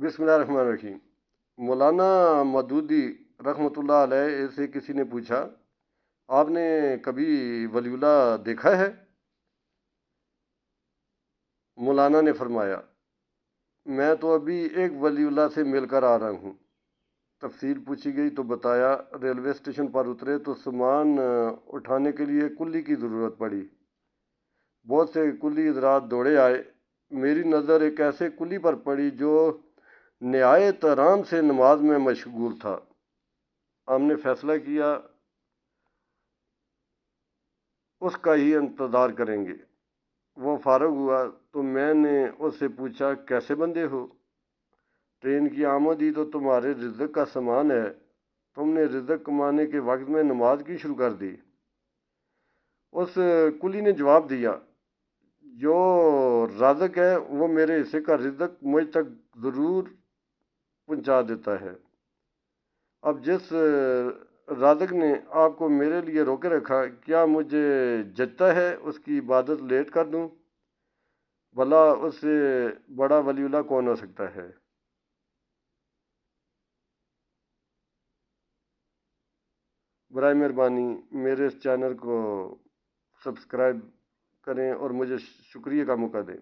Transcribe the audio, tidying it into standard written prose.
बिस्मिल्लाहिर्रहमानिर्रहीम। मौलाना मदूदी रहमत उल्लाह अलैह से किसी ने पूछा, आपने कभी वलीउल्लाह देखा है? मौलाना ने फरमाया, मैं तो अभी एक वलीउल्लाह से मिलकर आ रहा हूँ। तफसील पूछी गई तो बताया, रेलवे स्टेशन पर उतरे तो सामान उठाने के लिए कुल्ली की ज़रूरत पड़ी। बहुत से कुल्ली हज़रात दौड़े आए। मेरी नज़र एक ऐसे कुल्ली पर पड़ी जो निहायत आराम से नमाज में मशगूल था। हमने फैसला किया उसका ही इंतज़ार करेंगे। वो फारग हुआ तो मैंने उससे पूछा, कैसे बंदे हो? ट्रेन की आमद ही तो तुम्हारे रिज़्क़ का सामान है, तुमने रिज़्क़ कमाने के वक्त में नमाज क्यों शुरू कर दी? उस कुली ने जवाब दिया, जो राज़िक़ है वो मेरे हिस्से का रिज़्क़ मुझ तक ज़रूर पहुंचा देता है। अब जिस राज़िक़ ने आपको मेरे लिए रोके रखा, क्या मुझे जचता है उसकी इबादत लेट कर दूं? भला उससे बड़ा वलीउल्लाह कौन हो सकता है? बराए मेहरबानी मेरे इस चैनल को सब्सक्राइब करें और मुझे शुक्रिया का मौका दें।